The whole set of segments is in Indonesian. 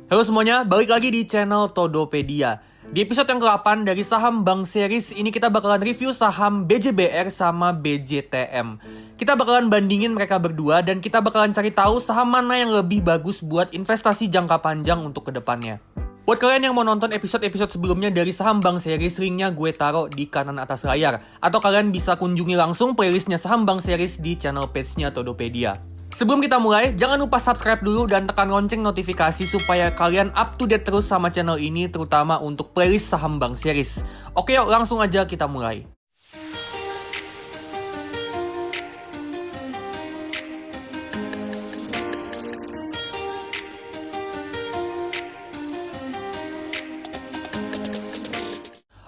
Halo semuanya, balik lagi di channel Todopedia. Di episode yang ke-8 dari saham Bank Series, ini kita bakalan review saham BJBR sama BJTM. Kita bakalan bandingin mereka berdua dan kita bakalan cari tahu saham mana yang lebih bagus buat investasi jangka panjang untuk kedepannya. Buat kalian yang mau nonton episode-episode sebelumnya dari saham Bank Series, linknya gue taruh di kanan atas layar. Atau kalian bisa kunjungi langsung playlistnya saham Bank Series di channel page-nya Todopedia. Sebelum kita mulai, jangan lupa subscribe dulu dan tekan lonceng notifikasi supaya kalian up to date terus sama channel ini, terutama untuk playlist saham Bank Series. Oke, yuk langsung aja kita mulai.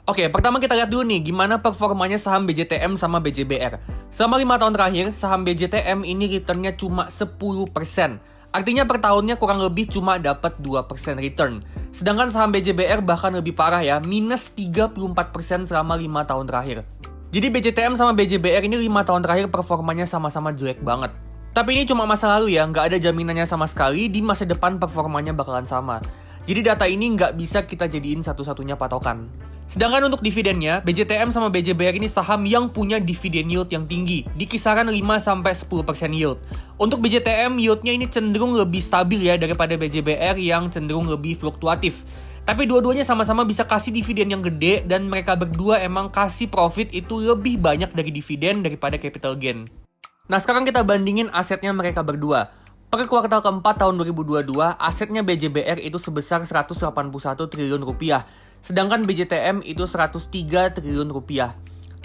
Oke, pertama kita lihat dulu nih gimana performanya saham BJTM sama BJBR. Selama 5 tahun terakhir, saham BJTM ini returnnya cuma 10%. Artinya per tahunnya kurang lebih cuma dapat 2% return. Sedangkan saham BJBR bahkan lebih parah ya, minus 34% selama 5 tahun terakhir. Jadi BJTM sama BJBR ini 5 tahun terakhir performanya sama-sama jelek banget. Tapi ini cuma masa lalu ya, nggak ada jaminannya sama sekali di masa depan performanya bakalan sama. Jadi data ini nggak bisa kita jadiin satu-satunya patokan. Sedangkan untuk dividennya, BJTM sama BJBR ini saham yang punya dividen yield yang tinggi, di kisaran 5-10% yield. Untuk BJTM, yieldnya ini cenderung lebih stabil ya daripada BJBR yang cenderung lebih fluktuatif. Tapi dua-duanya sama-sama bisa kasih dividen yang gede, dan mereka berdua emang kasih profit itu lebih banyak dari dividen daripada capital gain. Nah, sekarang kita bandingin asetnya mereka berdua. Per kuartal keempat tahun 2022, asetnya BJBR itu sebesar 181 triliun rupiah. Sedangkan BJTM itu 103 triliun rupiah.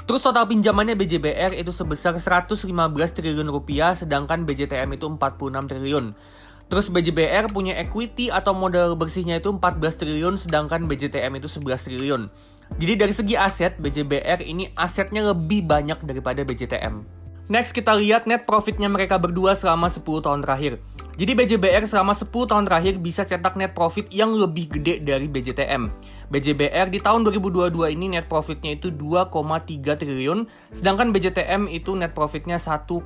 Terus total pinjamannya BJBR itu sebesar 115 triliun rupiah, sedangkan BJTM itu 46 triliun. Terus BJBR punya equity atau modal bersihnya itu 14 triliun, sedangkan BJTM itu 11 triliun. Jadi dari segi aset, BJBR ini asetnya lebih banyak daripada BJTM. Next kita lihat net profitnya mereka berdua selama 10 tahun terakhir. Jadi BJBR selama 10 tahun terakhir bisa cetak net profit yang lebih gede dari BJTM. BJBR di tahun 2022 ini net profitnya itu 2,3 triliun, sedangkan BJTM itu net profitnya 1,5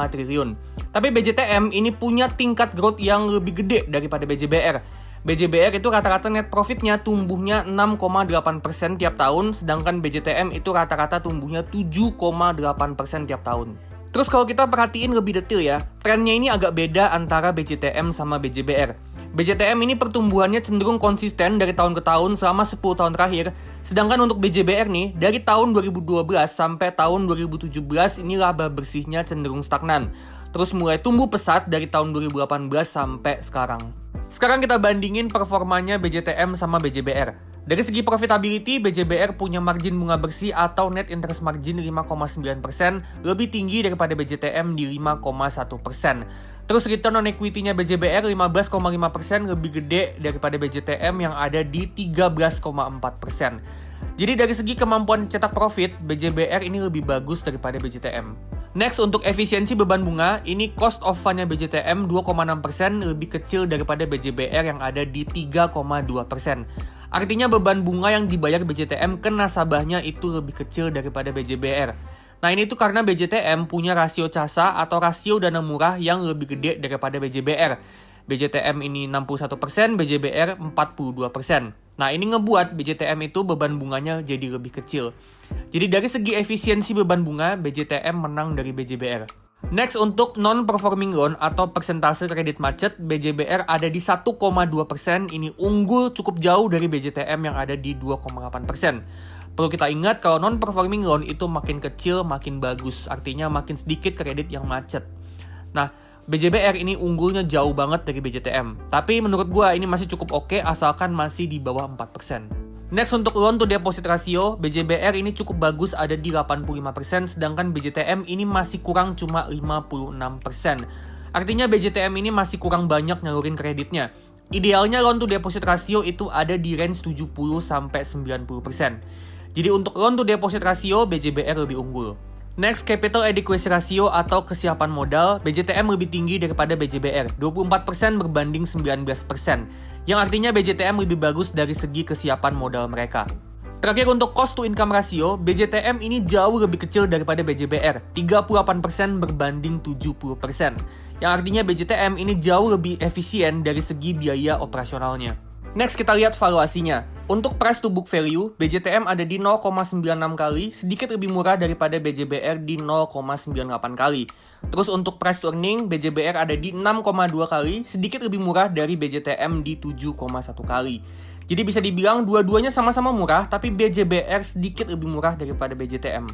triliun. Tapi BJTM ini punya tingkat growth yang lebih gede daripada BJBR. BJBR itu rata-rata net profitnya tumbuhnya 6,8% tiap tahun, sedangkan BJTM itu rata-rata tumbuhnya 7,8% tiap tahun. Terus kalau kita perhatiin lebih detail ya, trennya ini agak beda antara BJTM sama BJBR. BJTM ini pertumbuhannya cenderung konsisten dari tahun ke tahun selama 10 tahun terakhir, sedangkan untuk BJBR nih, dari tahun 2012 sampai tahun 2017 ini laba bersihnya cenderung stagnan. Terus mulai tumbuh pesat dari tahun 2018 sampai sekarang. Sekarang kita bandingin performanya BJTM sama BJBR. Dari segi profitability, BJBR punya margin bunga bersih atau net interest margin 5,9%, lebih tinggi daripada BJTM di 5,1%. Terus return on equity-nya BJBR 15,5%, lebih gede daripada BJTM yang ada di 13,4%. Jadi dari segi kemampuan cetak profit, BJBR ini lebih bagus daripada BJTM. Next, untuk efisiensi beban bunga, ini cost of fund-nya BJTM 2,6%, lebih kecil daripada BJBR yang ada di 3,2%. Artinya beban bunga yang dibayar BJTM ke nasabahnya itu lebih kecil daripada BJBR. Nah ini tuh karena BJTM punya rasio CASA atau rasio dana murah yang lebih gede daripada BJBR. BJTM ini 61%, BJBR 42%. Nah ini ngebuat BJTM itu beban bunganya jadi lebih kecil. Jadi dari segi efisiensi beban bunga, BJTM menang dari BJBR. Next, untuk non-performing loan atau persentase kredit macet, BJBR ada di 1,2%, ini unggul cukup jauh dari BJTM yang ada di 2,8%. Perlu kita ingat kalau non-performing loan itu makin kecil makin bagus, artinya makin sedikit kredit yang macet. Nah, BJBR ini unggulnya jauh banget dari BJTM, tapi menurut gua ini masih cukup oke asalkan masih di bawah 4%. Next, untuk loan to deposit ratio, BJBR ini cukup bagus ada di 85%, sedangkan BJTM ini masih kurang cuma 56%. Artinya BJTM ini masih kurang banyak nyalurin kreditnya. Idealnya loan to deposit ratio itu ada di range 70-90%. Jadi untuk loan to deposit ratio, BJBR lebih unggul. Next, capital adequacy ratio atau kesiapan modal, BJTM lebih tinggi daripada BJBR, 24% berbanding 19%. Yang artinya BJTM lebih bagus dari segi kesiapan modal mereka. Terakhir untuk cost to income ratio, BJTM ini jauh lebih kecil daripada BJBR, 38% berbanding 70%. Yang artinya BJTM ini jauh lebih efisien dari segi biaya operasionalnya. Next kita lihat valuasinya. Untuk price to book value, BJTM ada di 0,96 kali, sedikit lebih murah daripada BJBR di 0,98 kali. Terus untuk price to earning, BJBR ada di 6,2 kali, sedikit lebih murah dari BJTM di 7,1 kali. Jadi bisa dibilang dua-duanya sama-sama murah, tapi BJBR sedikit lebih murah daripada BJTM.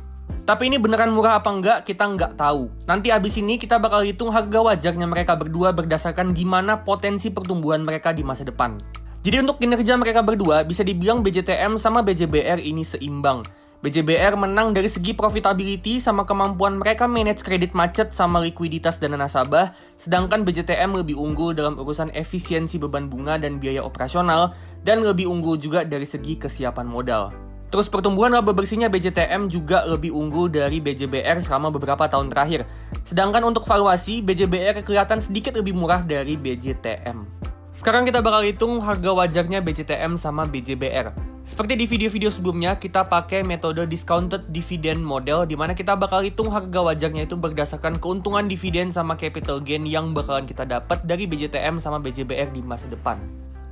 Tapi ini beneran murah apa enggak, kita nggak tahu. Nanti abis ini kita bakal hitung harga wajarnya mereka berdua berdasarkan gimana potensi pertumbuhan mereka di masa depan. Jadi untuk kinerja mereka berdua, bisa dibilang BJTM sama BJBR ini seimbang. BJBR menang dari segi profitability sama kemampuan mereka manage kredit macet sama likuiditas dana nasabah, sedangkan BJTM lebih unggul dalam urusan efisiensi beban bunga dan biaya operasional, dan lebih unggul juga dari segi kesiapan modal. Terus pertumbuhan laba bersihnya BJTM juga lebih unggul dari BJBR selama beberapa tahun terakhir. Sedangkan untuk valuasi, BJBR kelihatan sedikit lebih murah dari BJTM. Sekarang kita bakal hitung harga wajarnya BJTM sama BJBR. Seperti di video-video sebelumnya, kita pakai metode discounted dividend model di mana kita bakal hitung harga wajarnya itu berdasarkan keuntungan dividen sama capital gain yang bakalan kita dapat dari BJTM sama BJBR di masa depan.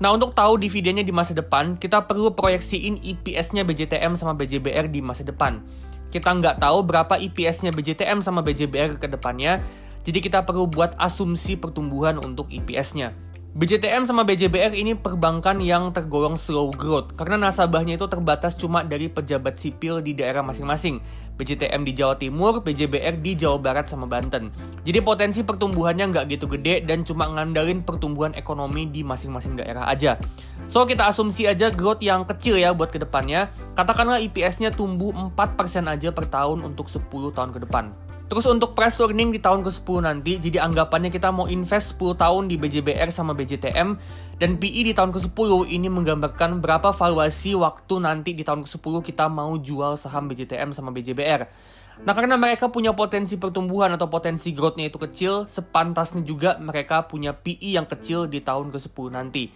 Nah, untuk tahu dividennya di masa depan, kita perlu proyeksiin EPS-nya BJTM sama BJBR di masa depan. Kita nggak tahu berapa EPS-nya BJTM sama BJBR ke depannya, jadi kita perlu buat asumsi pertumbuhan untuk EPS-nya. BJTM sama BJBR ini perbankan yang tergolong slow growth karena nasabahnya itu terbatas cuma dari pejabat sipil di daerah masing-masing. BJTM di Jawa Timur, BJBR di Jawa Barat sama Banten. Jadi potensi pertumbuhannya nggak gitu gede dan cuma ngandalin pertumbuhan ekonomi di masing-masing daerah aja. So kita asumsi aja growth yang kecil ya buat kedepannya. Katakanlah EPS-nya tumbuh 4% aja per tahun untuk 10 tahun ke depan. Terus untuk price to earning di tahun ke-10 nanti, jadi anggapannya kita mau invest 10 tahun di BJBR sama BJTM, dan PE di tahun ke-10 ini menggambarkan berapa valuasi waktu nanti di tahun ke-10 kita mau jual saham BJTM sama BJBR. Nah, karena mereka punya potensi pertumbuhan atau potensi growth-nya itu kecil, sepantasnya juga mereka punya PE yang kecil di tahun ke-10 nanti.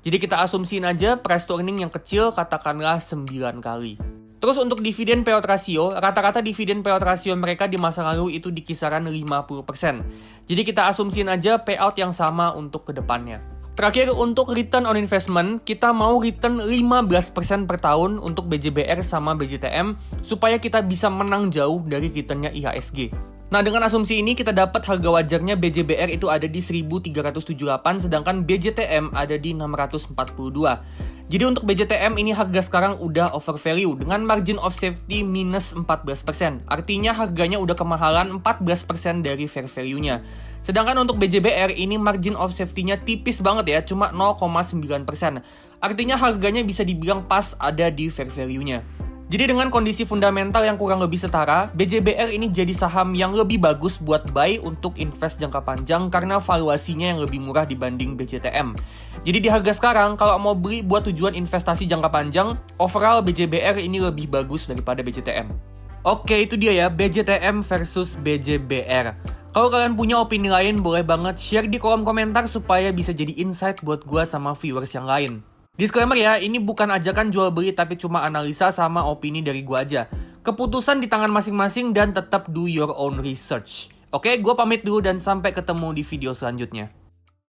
Jadi kita asumsiin aja price to earning yang kecil katakanlah 9 kali. Terus untuk dividen payout ratio, rata-rata dividen payout ratio mereka di masa lalu itu di kisaran 50%. Jadi kita asumsiin aja payout yang sama untuk kedepannya. Terakhir untuk return on investment, kita mau return 15% per tahun untuk BJBR sama BJTM supaya kita bisa menang jauh dari returnnya IHSG. Nah, dengan asumsi ini kita dapat harga wajarnya BJBR itu ada di 1.378 sedangkan BJTM ada di 642. Jadi untuk BJTM ini harga sekarang udah over value dengan margin of safety minus 14%. Artinya harganya udah kemahalan 14% dari fair value-nya. Sedangkan untuk BJBR ini margin of safety-nya tipis banget ya, cuma 0,9%. Artinya harganya bisa dibilang pas ada di fair value-nya. Jadi dengan kondisi fundamental yang kurang lebih setara, BJBR ini jadi saham yang lebih bagus buat buy untuk invest jangka panjang karena valuasinya yang lebih murah dibanding BJTM. Jadi di harga sekarang, kalau mau beli buat tujuan investasi jangka panjang, overall BJBR ini lebih bagus daripada BJTM. Oke, itu dia ya, BJTM versus BJBR. Kalau kalian punya opini lain, boleh banget share di kolom komentar supaya bisa jadi insight buat gua sama viewers yang lain. Disclaimer ya, ini bukan ajakan jual beli tapi cuma analisa sama opini dari gua aja. Keputusan di tangan masing-masing dan tetap do your own research. Oke, gua pamit dulu dan sampai ketemu di video selanjutnya.